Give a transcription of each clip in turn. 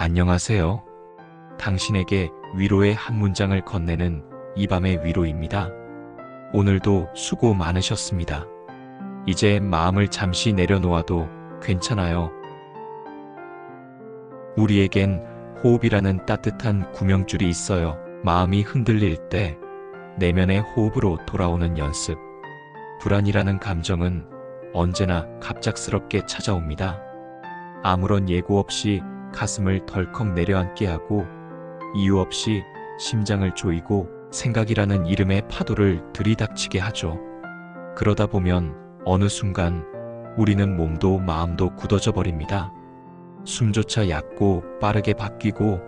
안녕하세요. 당신에게 위로의 한 문장을 건네는 이 밤의 위로입니다. 오늘도 수고 많으셨습니다. 이제 마음을 잠시 내려놓아도 괜찮아요. 우리에겐 호흡이라는 따뜻한 구명줄이 있어요. 마음이 흔들릴 때 내면의 호흡으로 돌아오는 연습. 불안이라는 감정은 언제나 갑작스럽게 찾아옵니다. 아무런 예고 없이 가슴을 덜컥 내려앉게 하고 이유 없이 심장을 조이고 생각이라는 이름의 파도를 들이닥치게 하죠. 그러다 보면 어느 순간 우리는 몸도 마음도 굳어져 버립니다. 숨조차 얕고 빠르게 바뀌고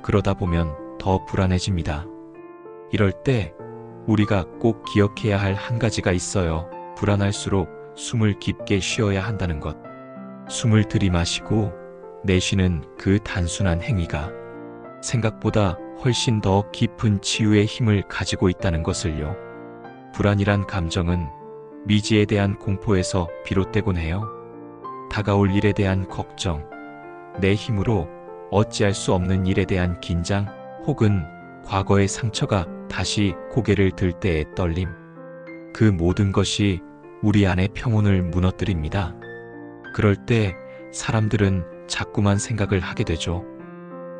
그러다 보면 더 불안해집니다. 이럴 때 우리가 꼭 기억해야 할 한 가지가 있어요. 불안할수록 숨을 깊게 쉬어야 한다는 것. 숨을 들이마시고 내쉬는 그 단순한 행위가 생각보다 훨씬 더 깊은 치유의 힘을 가지고 있다는 것을요. 불안이란 감정은 미지에 대한 공포에서 비롯되곤 해요. 다가올 일에 대한 걱정, 내 힘으로 어찌할 수 없는 일에 대한 긴장, 혹은 과거의 상처가 다시 고개를 들 때의 떨림. 그 모든 것이 우리 안의 평온을 무너뜨립니다. 그럴 때 사람들은 자꾸만 생각을 하게 되죠.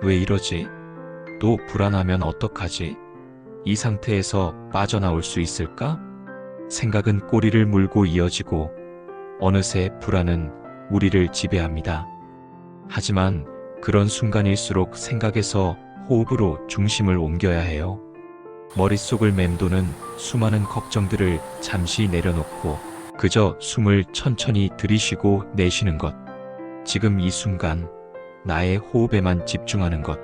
왜 이러지? 또 불안하면 어떡하지? 이 상태에서 빠져나올 수 있을까? 생각은 꼬리를 물고 이어지고 어느새 불안은 우리를 지배합니다. 하지만 그런 순간일수록 생각에서 호흡으로 중심을 옮겨야 해요. 머릿속을 맴도는 수많은 걱정들을 잠시 내려놓고 그저 숨을 천천히 들이쉬고 내쉬는 것. 지금 이 순간 나의 호흡에만 집중하는 것.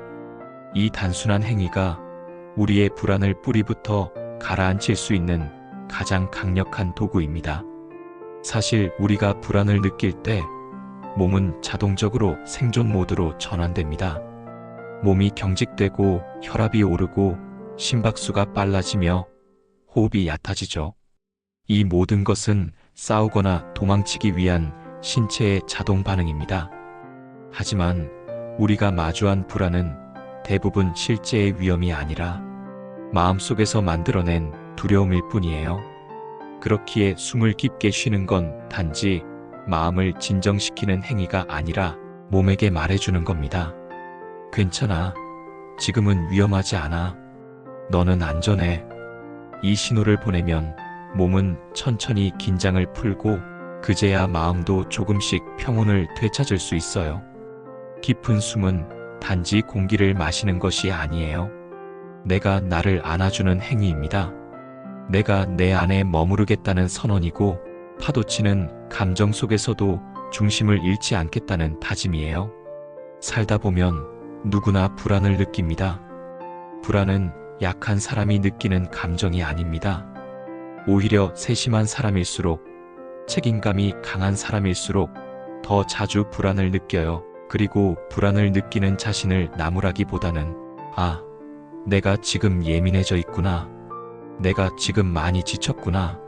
이 단순한 행위가 우리의 불안을 뿌리부터 가라앉힐 수 있는 가장 강력한 도구입니다. 사실 우리가 불안을 느낄 때 몸은 자동적으로 생존 모드로 전환됩니다. 몸이 경직되고 혈압이 오르고 심박수가 빨라지며 호흡이 얕아지죠. 이 모든 것은 싸우거나 도망치기 위한 신체의 자동 반응입니다. 하지만 우리가 마주한 불안은 대부분 실제의 위험이 아니라 마음속에서 만들어낸 두려움일 뿐이에요. 그렇기에 숨을 깊게 쉬는 건 단지 마음을 진정시키는 행위가 아니라 몸에게 말해주는 겁니다. 괜찮아. 지금은 위험하지 않아. 너는 안전해. 이 신호를 보내면 몸은 천천히 긴장을 풀고 그제야 마음도 조금씩 평온을 되찾을 수 있어요. 깊은 숨은 단지 공기를 마시는 것이 아니에요. 내가 나를 안아주는 행위입니다. 내가 내 안에 머무르겠다는 선언이고 파도치는 감정 속에서도 중심을 잃지 않겠다는 다짐이에요. 살다 보면 누구나 불안을 느낍니다. 불안은 약한 사람이 느끼는 감정이 아닙니다. 오히려 세심한 사람일수록, 책임감이 강한 사람일수록 더 자주 불안을 느껴요. 그리고 불안을 느끼는 자신을 나무라기보다는 아, 내가 지금 예민해져 있구나. 내가 지금 많이 지쳤구나.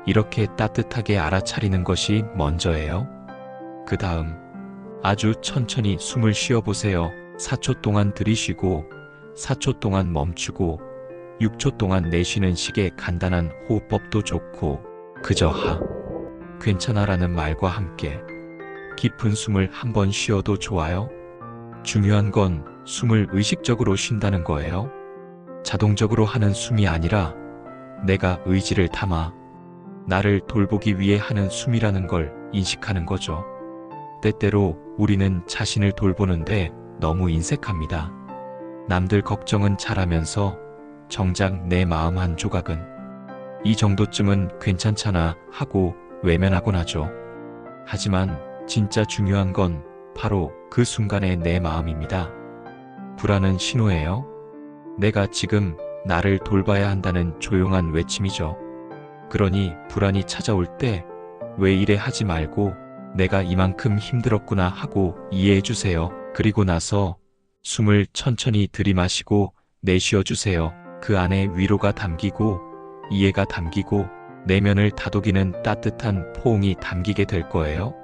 이렇게 따뜻하게 알아차리는 것이 먼저예요. 그 다음 아주 천천히 숨을 쉬어보세요. 4초 동안 들이쉬고 4초 동안 멈추고 6초 동안 내쉬는 식의 간단한 호흡법도 좋고 그저 괜찮아라는 말과 함께 깊은 숨을 한번 쉬어도 좋아요. 중요한 건 숨을 의식적으로 쉰다는 거예요. 자동적으로 하는 숨이 아니라 내가 의지를 담아 나를 돌보기 위해 하는 숨이라는 걸 인식하는 거죠. 때때로 우리는 자신을 돌보는데 너무 인색합니다. 남들 걱정은 잘하면서 정작 내 마음 한 조각은 이 정도쯤은 괜찮잖아 하고 외면하곤 하죠. 하지만 진짜 중요한 건 바로 그 순간의 내 마음입니다. 불안은 신호예요. 내가 지금 나를 돌봐야 한다는 조용한 외침이죠. 그러니 불안이 찾아올 때 왜 이래 하지 말고 내가 이만큼 힘들었구나 하고 이해해 주세요. 그리고 나서 숨을 천천히 들이마시고 내쉬어 주세요. 그 안에 위로가 담기고 이해가 담기고 내면을 다독이는 따뜻한 포옹이 담기게 될 거예요.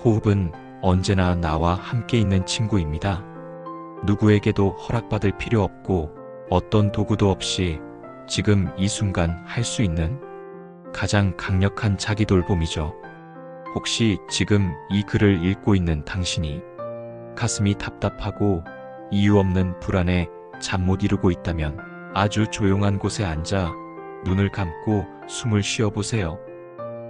호흡은 언제나 나와 함께 있는 친구입니다. 누구에게도 허락받을 필요 없고 어떤 도구도 없이 지금 이 순간 할 수 있는 가장 강력한 자기 돌봄이죠. 혹시 지금 이 글을 읽고 있는 당신이 가슴이 답답하고 이유 없는 불안에 잠 못 이루고 있다면 아주 조용한 곳에 앉아 눈을 감고 숨을 쉬어보세요.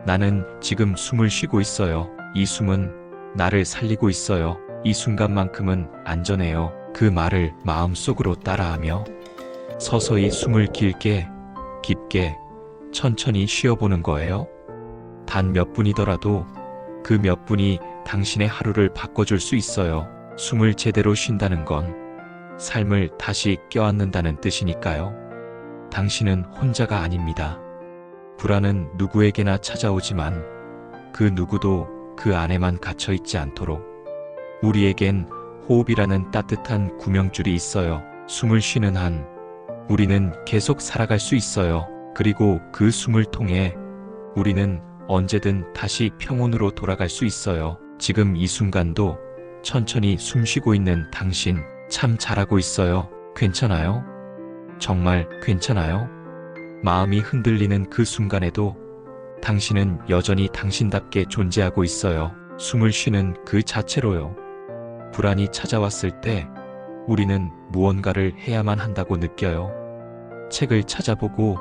나는 지금 숨을 쉬고 있어요. 이 숨은 나를 살리고 있어요. 이 순간만큼은 안전해요. 그 말을 마음속으로 따라하며 서서히 숨을 길게, 깊게, 천천히 쉬어보는 거예요. 단 몇 분이더라도 그 몇 분이 당신의 하루를 바꿔줄 수 있어요. 숨을 제대로 쉰다는 건 삶을 다시 껴안는다는 뜻이니까요. 당신은 혼자가 아닙니다. 불안은 누구에게나 찾아오지만 그 누구도 그 안에만 갇혀 있지 않도록 우리에겐 호흡이라는 따뜻한 구명줄이 있어요. 숨을 쉬는 한 우리는 계속 살아갈 수 있어요. 그리고 그 숨을 통해 우리는 언제든 다시 평온으로 돌아갈 수 있어요. 지금 이 순간도 천천히 숨 쉬고 있는 당신 참 잘하고 있어요. 괜찮아요? 정말 괜찮아요? 마음이 흔들리는 그 순간에도 당신은 여전히 당신답게 존재하고 있어요. 숨을 쉬는 그 자체로요. 불안이 찾아왔을 때 우리는 무언가를 해야만 한다고 느껴요. 책을 찾아보고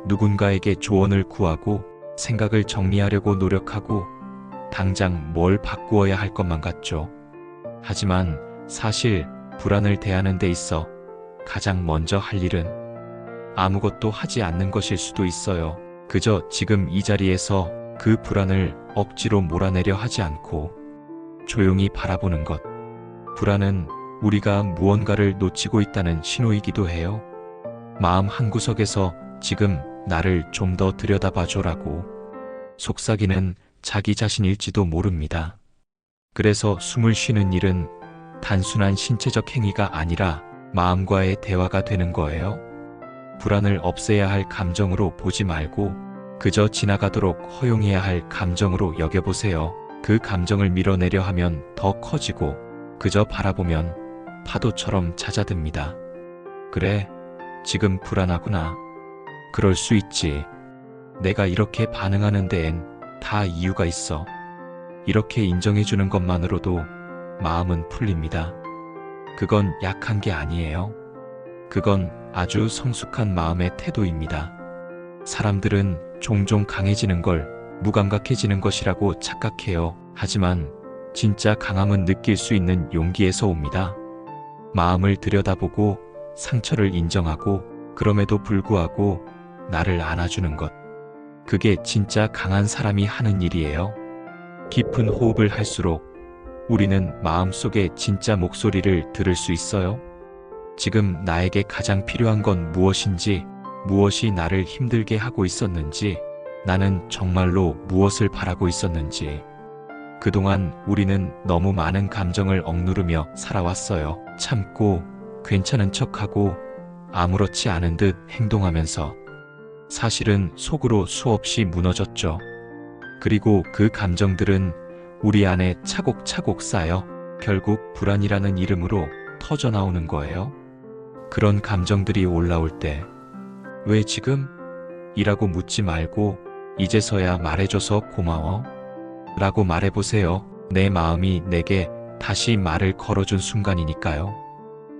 누군가에게 조언을 구하고 생각을 정리하려고 노력하고 당장 뭘 바꾸어야 할 것만 같죠. 하지만 사실 불안을 대하는 데 있어 가장 먼저 할 일은 아무것도 하지 않는 것일 수도 있어요. 그저 지금 이 자리에서 그 불안을 억지로 몰아내려 하지 않고 조용히 바라보는 것. 불안은 우리가 무언가를 놓치고 있다는 신호이기도 해요. 마음 한구석에서 지금 나를 좀 더 들여다봐줘라고 속삭이는 자기 자신일지도 모릅니다. 그래서 숨을 쉬는 일은 단순한 신체적 행위가 아니라 마음과의 대화가 되는 거예요. 불안을 없애야 할 감정으로 보지 말고 그저 지나가도록 허용해야 할 감정으로 여겨보세요. 그 감정을 밀어내려 하면 더 커지고 그저 바라보면 파도처럼 잦아듭니다. 그래, 지금 불안하구나. 그럴 수 있지. 내가 이렇게 반응하는 데엔 다 이유가 있어. 이렇게 인정해주는 것만으로도 마음은 풀립니다. 그건 약한 게 아니에요. 그건 아주 성숙한 마음의 태도입니다. 사람들은 종종 강해지는 걸 무감각해지는 것이라고 착각해요. 하지만 진짜 강함은 느낄 수 있는 용기에서 옵니다. 마음을 들여다보고 상처를 인정하고 그럼에도 불구하고 나를 안아주는 것. 그게 진짜 강한 사람이 하는 일이에요. 깊은 호흡을 할수록 우리는 마음속의 진짜 목소리를 들을 수 있어요. 지금 나에게 가장 필요한 건 무엇인지, 무엇이 나를 힘들게 하고 있었는지, 나는 정말로 무엇을 바라고 있었는지. 그동안 우리는 너무 많은 감정을 억누르며 살아왔어요. 참고, 괜찮은 척하고, 아무렇지 않은 듯 행동하면서 사실은 속으로 수없이 무너졌죠. 그리고 그 감정들은 우리 안에 차곡차곡 쌓여 결국 불안이라는 이름으로 터져나오는 거예요. 그런 감정들이 올라올 때 왜 지금? 이라고 묻지 말고 이제서야 말해줘서 고마워 라고 말해보세요. 내 마음이 내게 다시 말을 걸어준 순간이니까요.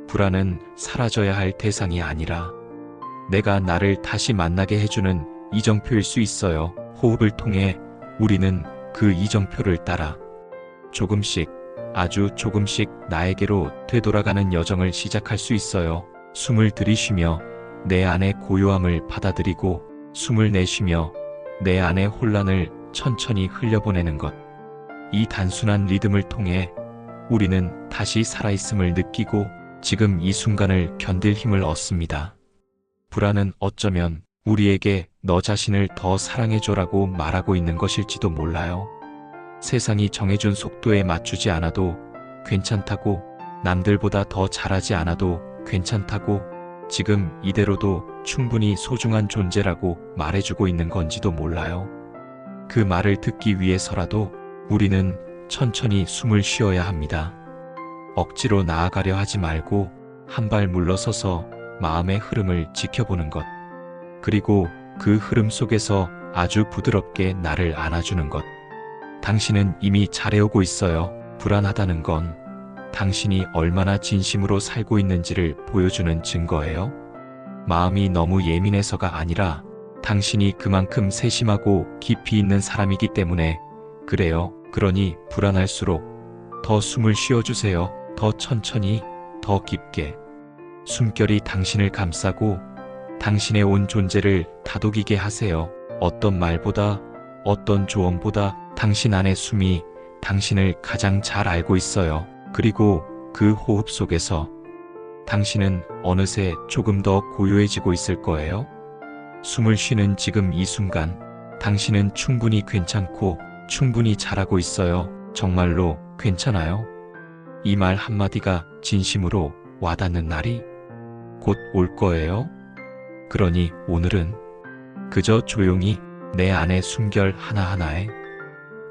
불안은 사라져야 할 대상이 아니라 내가 나를 다시 만나게 해주는 이정표일 수 있어요. 호흡을 통해 우리는 그 이정표를 따라 조금씩, 아주 조금씩 나에게로 되돌아가는 여정을 시작할 수 있어요. 숨을 들이쉬며 내 안의 고요함을 받아들이고 숨을 내쉬며 내 안의 혼란을 천천히 흘려보내는 것. 이 단순한 리듬을 통해 우리는 다시 살아있음을 느끼고 지금 이 순간을 견딜 힘을 얻습니다. 불안은 어쩌면 우리에게 너 자신을 더 사랑해줘라고 말하고 있는 것일지도 몰라요. 세상이 정해준 속도에 맞추지 않아도 괜찮다고, 남들보다 더 잘하지 않아도 괜찮다고, 지금 이대로도 충분히 소중한 존재라고 말해주고 있는 건지도 몰라요. 그 말을 듣기 위해서라도 우리는 천천히 숨을 쉬어야 합니다. 억지로 나아가려 하지 말고 한 발 물러서서 마음의 흐름을 지켜보는 것. 그리고 그 흐름 속에서 아주 부드럽게 나를 안아주는 것. 당신은 이미 잘해오고 있어요. 불안하다는 건 당신이 얼마나 진심으로 살고 있는지를 보여주는 증거예요. 마음이 너무 예민해서가 아니라 당신이 그만큼 세심하고 깊이 있는 사람이기 때문에 그래요. 그러니 불안할수록 더 숨을 쉬어주세요. 더 천천히, 더 깊게. 숨결이 당신을 감싸고 당신의 온 존재를 다독이게 하세요. 어떤 말보다, 어떤 조언보다 당신 안의 숨이 당신을 가장 잘 알고 있어요. 그리고 그 호흡 속에서 당신은 어느새 조금 더 고요해지고 있을 거예요. 숨을 쉬는 지금 이 순간, 당신은 충분히 괜찮고 충분히 잘하고 있어요. 정말로 괜찮아요. 이 말 한마디가 진심으로 와닿는 날이 곧 올 거예요. 그러니 오늘은 그저 조용히 내 안의 숨결 하나하나에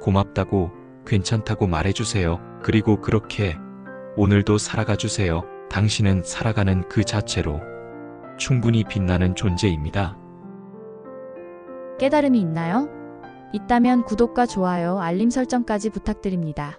고맙다고, 괜찮다고 말해주세요. 그리고 그렇게 오늘도 살아가 주세요. 당신은 살아가는 그 자체로 충분히 빛나는 존재입니다. 깨달음이 있나요? 있다면 구독과 좋아요, 알림 설정까지 부탁드립니다.